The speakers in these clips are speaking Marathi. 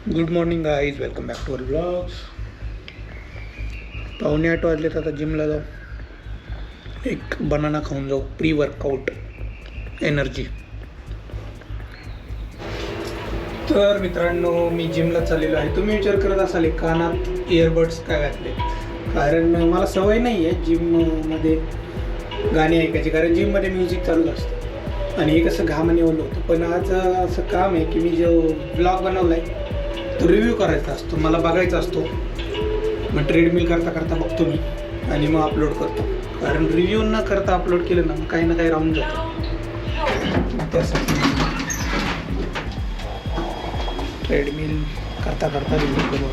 Good morning guys, welcome back to our blogs. 7:45 वाजलेत. आता जिमला जाऊ, एक बनाना खाऊन जाऊ, प्री वर्कआउट एनर्जी. तर मित्रांनो, मी जिमला चाललेलो आहे. तुम्ही विचार करत असाल कानात इयरबड्स काय घातले, कारण मला सवय नाही आहे जिममध्ये गाणी ऐकायची, कारण जिममध्ये म्युझिक चालू असतं आणि हे कसं घामाने ओलं होतं. पण आज असं काम आहे की मी जो ब्लॉग बनवला आहे तो रिव्ह्यू करायचा असतो, मला बघायचा असतो. मग ट्रेडमिल करता करता बघतो मी आणि मग अपलोड करतो, कारण रिव्ह्यू न करता अपलोड केलं ना मग काही ना काही राहून जातं. त्यासाठी ट्रेडमिल करता करता रिव्ह्यू करू.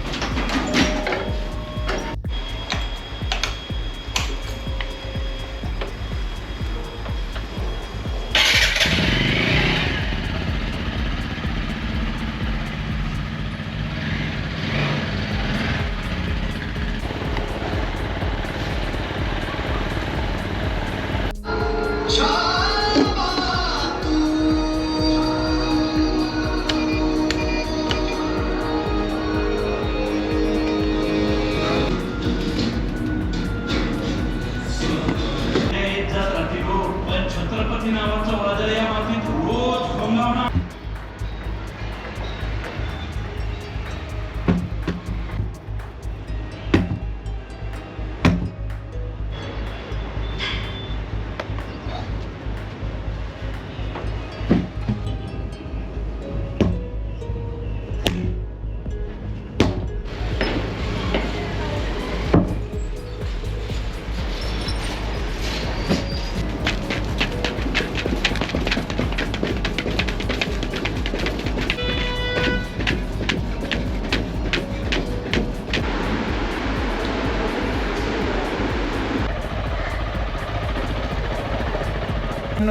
छत्रपती नावाचं वादळ या मातीत रोज घोंगावणार.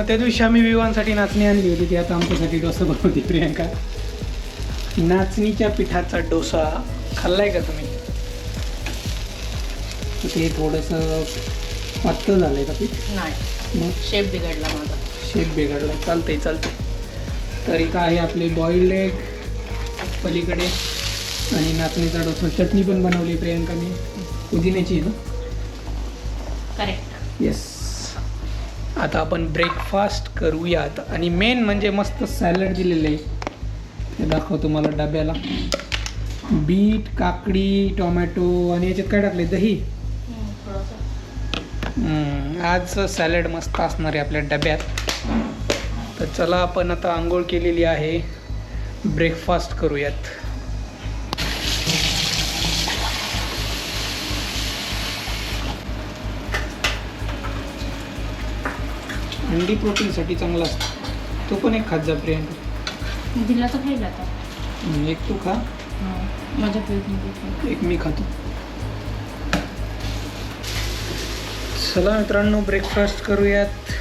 त्या दिवशी आम्ही विवाहांसाठी नाचणी आणली होती, ती आता आमच्यासाठी डोसा बनवते प्रियांका. नाचणीच्या पिठाचा डोसा खाल्लाय का तुम्ही? ते थोडंसं पातळ झालंय का पीठ? नाही, मग शेप बिघडला माझा. शेप बिघडला, चालतंय. तर इथं आहे आपले बॉइल्ड एग पलीकडे आणि नाचणीचा डोसा. चटणी पण बनवली प्रियांकाने, पुदिन्याची ना. करेक्ट. येस. आता आपण ब्रेकफास्ट करूयात आणि मेन म्हणजे मस्त सॅलड दिलेलं आहे, ते दाखवतो मला डब्याला. बीट, काकडी, टोमॅटो आणि याच्यात काय टाकले? दही. आज सॅलड मस्त असणार आहे आपल्या डब्यात. तर चला, आपण आता आंघोळ केलेली आहे, ब्रेकफास्ट करूयात. अंडी प्रोटीनसाठी चांगला असतो, तो पण एक खात जा प्रियांका. दिला तर खायला आता. एक तू खा, माझ्या प्लेटमध्ये एक मी खातो. चला मित्रांनो, ब्रेकफास्ट करूयात.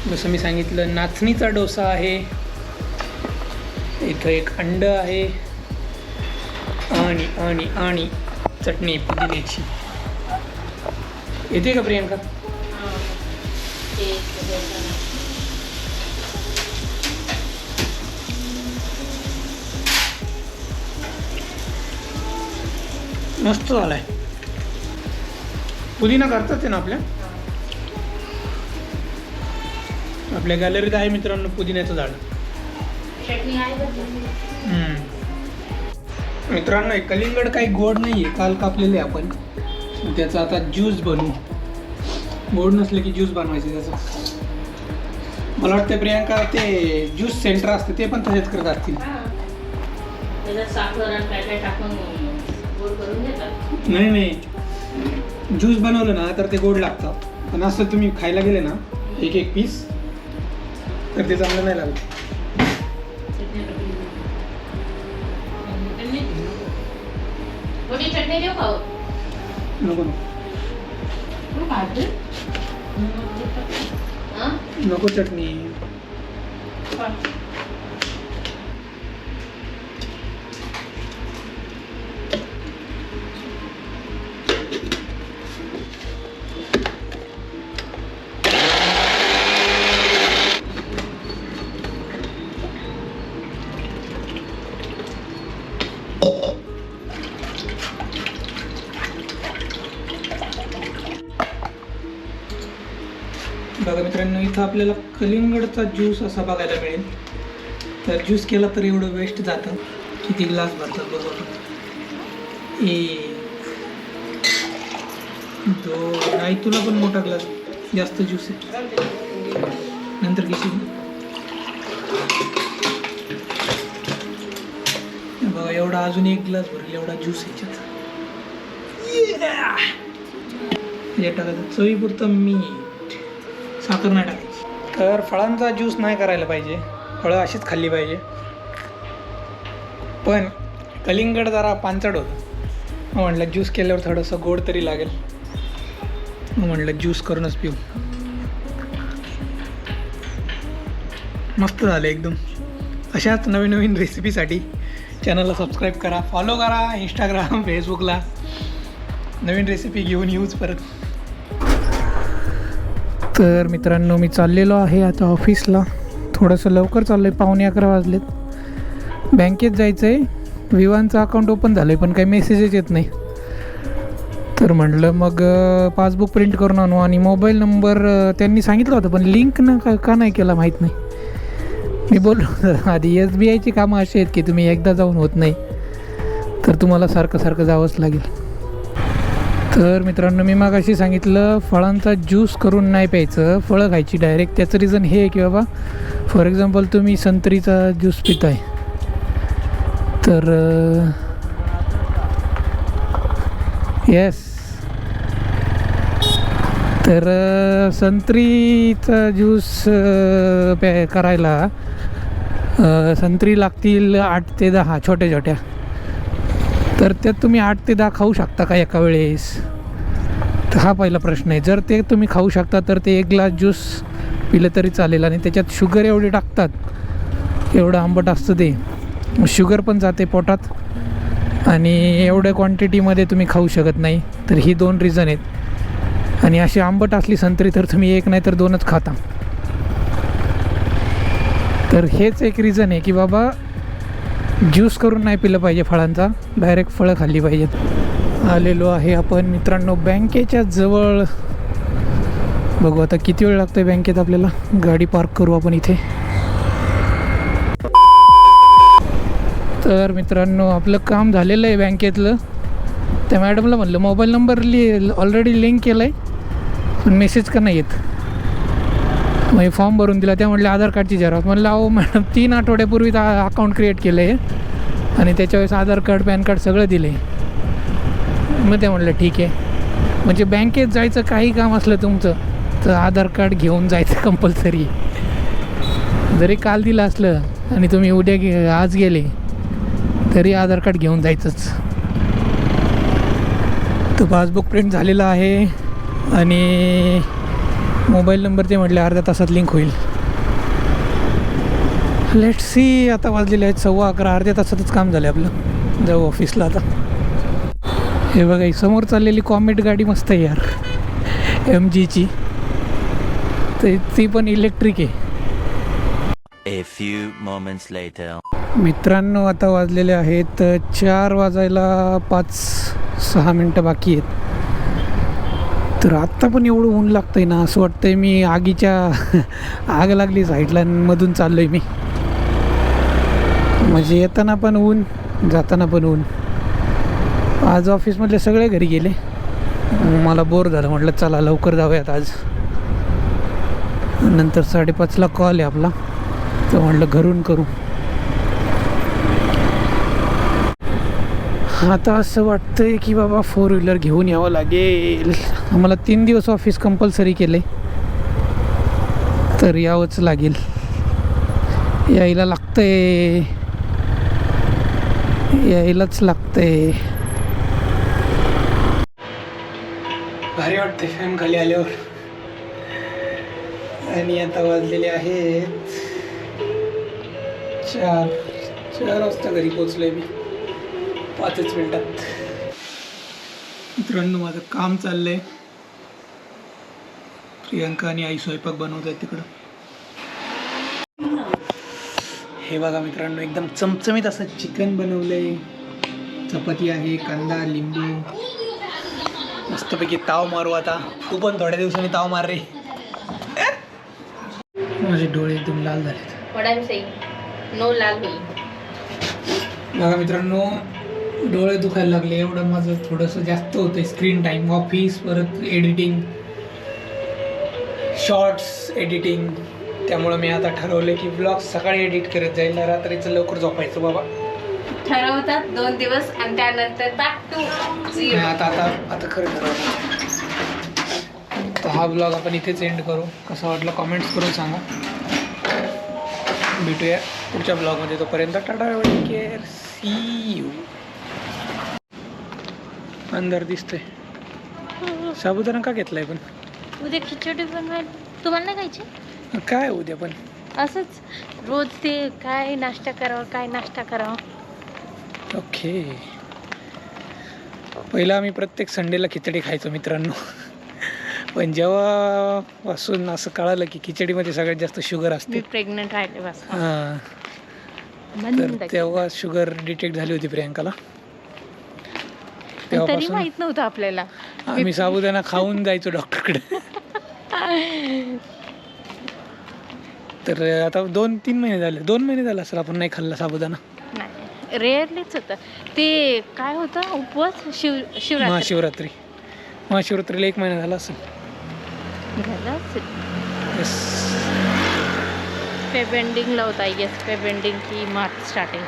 जसं मी सांगितलं, नाचणीचा डोसा आहे, इथं एक अंड आहे आणि आणि आणि चटणी पुदिन्याची. येते का प्रियांका? मस्त झालाय. पुदिना करतात आहे ना आपल्या गॅलरीत आहे मित्रांनो पुदिन्याचं झाड. मित्रांनो, कलिंगड काही गोड नाही आहे, काल कापलेले आपण. त्याचा आता ज्यूस बनवू. गोड नसले की ज्यूस बनवायचे त्याचा. मला वाटतं प्रियांका ते ज्यूस सेंटर असते ते पण तसेच करत असतील. नाही, ज्यूस बनवलं ना तर ते गोड लागतं, पण असं तुम्ही खायला गेले ना एक एक पीस तर ते चांगलं नाही लागत. नको नको चटणी. बघा मित्रांनो, इथं आपल्याला कलिंगडचा ज्यूस असा बघायला मिळेल. तर ज्यूस केला तर एवढं वेस्ट जातं. किती ग्लास भरतात बरोबर. 1 2 नाही, तुला पण मोठा ग्लास, जास्त ज्यूस आहे. नंतर घेशील. बघा एवढा, अजून 1 ग्लास भरेल एवढा ज्यूस ह्याच्यात. हे टाकायचं चवीपुरतं मीठ, साखर नाही टाकायची. तर फळांचा ज्यूस नाही करायला पाहिजे, फळं अशीच खाल्ली पाहिजे. पण कलिंगड जरा पांचट होतं, मग म्हटलं ज्यूस केल्यावर थोडंसं गोड तरी लागेल, मग म्हटलं ज्यूस करूनच पिऊ. मस्त झालं एकदम. अशाच नवीन नवीन रेसिपीसाठी चॅनलला सबस्क्राईब करा, फॉलो करा. इंस्टाग्राम, फेसबुकला नवीन रेसिपी घेऊन येऊच परत. तर मित्रांनो, मी चाललेलो आहे आता ऑफिसला. थोडंसं लवकर चाललो आहे, 11:15 वाजलेत. बँकेत जायचं आहे. विवांचं अकाउंट ओपन झालं आहे पण काही मेसेजच येत नाही. तर म्हटलं मग पासबुक प्रिंट करून आणू. आणि मोबाईल नंबर त्यांनी सांगितलं होतं पण लिंक का नाही केला माहीत नाही. मी बोललो आधी SBIची कामं अशी आहेत की तुम्ही एकदा जाऊन होत नाही, तर तुम्हाला सारखं सारखं जावंच लागेल. तर मित्रांनो, मी मागाशी सांगितलं फळांचा ज्यूस करून नाही प्यायचं, फळं खायची डायरेक्ट. त्याचं रिझन हे आहे की बाबा, फॉर एक्झाम्पल तुम्ही संत्रीचा ज्यूस पिताय, तर येस, तर संत्रीचा ज्यूस करायला संत्री लागतील 8 ते 10 छोट्या छोट्या. तर त्यात तुम्ही 8 ते 10 खाऊ शकता का एका वेळेस? तर हा पहिला प्रश्न आहे. जर ते तुम्ही खाऊ शकता तर ते 1 ग्लास ज्यूस पिलं तरी चालेल. आणि त्याच्यात शुगर एवढी टाकतात, एवढं आंबट असतं ते, शुगर पण जाते पोटात आणि एवढ्या क्वांटिटीमध्ये तुम्ही खाऊ शकत नाही. तर ही 2 रिझन आहेत. आणि अशी आंबट असली संत्री तर तुम्ही 1 नाही तर 2च खाता. तर हेच एक रिझन आहे की बाबा ज्यूस करून नाही पिलं पाहिजे फळांचा, डायरेक्ट फळं खाल्ली पाहिजेत. आलेलो आहे आपण मित्रांनो बँकेच्या जवळ. बघू आता किती वेळ लागतो आहे बँकेत आपल्याला. गाडी पार्क करू आपण इथे. तर मित्रांनो, आपलं काम झालेलं आहे बँकेतलं. त्या मॅडमला म्हणलं मोबाईल नंबर ऑलरेडी लिंक केला आहे पण मेसेज का नाही येत. मग फॉर्म भरून दिला. त्या म्हटलं आधार कार्डची झेरॉक्स. म्हणलं अहो मॅडम 3 आठवड्यापूर्वी अकाउंट क्रिएट केलं आहे आणि त्याच्यावेळेस आधार कार्ड, पॅन कार्ड सगळं दिलं आहे. मग ते म्हटलं ठीक आहे. म्हणजे बँकेत जायचं काही काम असलं तुमचं तर आधार कार्ड घेऊन जायचं कंपल्सरी. जरी काल दिलं असलं आणि तुम्ही उद्या आज गेले तरी आधार कार्ड घेऊन जायचंच. तो पासबुक प्रिंट झालेला आहे आणि मोबाईल नंबर ते म्हटले अर्ध्या तासात लिंक होईल. Let's see. आता वाजलेले आहेत 11:15. अर्ध्या तासातच काम झालं आपलं. जाऊ ऑफिसला आता. हे बघा, समोर चाललेली कॉमेट गाडी मस्त आहे यार, MGची. तर ती पण इलेक्ट्रिक आहे. A few moments later. मित्रांनो, आता वाजलेले आहेत 4 वाजायला 5-6 मिनटं बाकी आहेत. तर आत्ता पण एवढं ऊन लागतं आहे ना, असं वाटतं आहे मी आगीच्या आग लागली साईडला मधून चाललो आहे मी. म्हणजे येताना पण ऊन, जाताना पण ऊन. आज ऑफिसमधले सगळे घरी गेले. मला बोर झालं, म्हटलं चला लवकर जाऊयात आज. नंतर 5:30ला कॉल आहे आपला, तर म्हटलं घरून करू. आता असं वाटतं आहे की बाबा 4 व्हीलर घेऊन यावं लागेल. आम्हाला 3 दिवस ऑफिस कंपल्सरी केलं आहे, तर यावंच लागेल. यायला लागतंय, यायलाच लागतंय. भारी वाटते फॅन खाली आल्यावर. आणि आता वाजलेले आहेत 4 वाजता घरी पोचलोय मी 5 मिनिटात. मित्रांनो, माझं काम चाललंय. प्रियंका आणि आई स्वयंपाक बनवत आहेत तिकडं. हे बघा मित्रांनो, एकदम चमचमीत असं चिकन बनवलंय. चपाती आहे, कांदा, लिंबू. मस्तपैकी ताव मारू आता. तू पण थोड्या दिवसांनी ताव मार रे. माझे डोळे एकदम लाल झालेत. What I'm saying, no लाल होईल. बघा मित्रांनो, डोळे दुखायला लागले. एवढं माझं थोडंसं जास्त होतं स्क्रीन टाईम. ऑफिस, परत एडिटिंग, शॉर्ट्स एडिटिंग. त्यामुळं मी आता ठरवलं की ब्लॉग सकाळी एडिट करत जाईल, रात्रीचं लवकर झोपायचं बाबा. ठरवतात 2 दिवस आणि त्यानंतर back to zero. आता खरं ठरवलं. तर हा ब्लॉग आपण इथेच एंड करू. कसा वाटला कमेंट्स करून सांगा. भेटूया पुढच्या ब्लॉगमध्ये. तोपर्यंत टाटा, केअर, सी यू. अंदर दिसतंय. साबुदाणा का घेतलाय पण? उद्या खिचडी बनवायला तुम्हाला नाही खायची? काय उद्या पण असंच रोज ते काय नाश्ता करावं. ओके. पहिला आम्ही प्रत्येक संडेला खिचडी खायचो मित्रांनो. पण जेव्हापासून असं कळालं की खिचडीमध्ये सगळ्यात जास्त शुगर असते. मी प्रेग्नंट राहिले बस. हां, तर तेव्हा शुगर डिटेक्ट झाली होती प्रियांकाला. तरी तेव्हापासून माहित नव्हतं आपल्याला. आम्ही साबुदाणा खाऊन जायचो डॉक्टरकडे. तर आता 2-3 महिने झाले. 2 महिने झाले असेल आपण नाही खाल्ला साबुदाणा. नाही, रेअरलीच होतं ते. काय होतं उपवास शिवरात्री. महाशिवरात्रीला 1 महिना झाला असेल. झालं असेल. येस. फेब एंडिंगला होता. येस, फेब एंडिंग की मार्च स्टार्टिंग.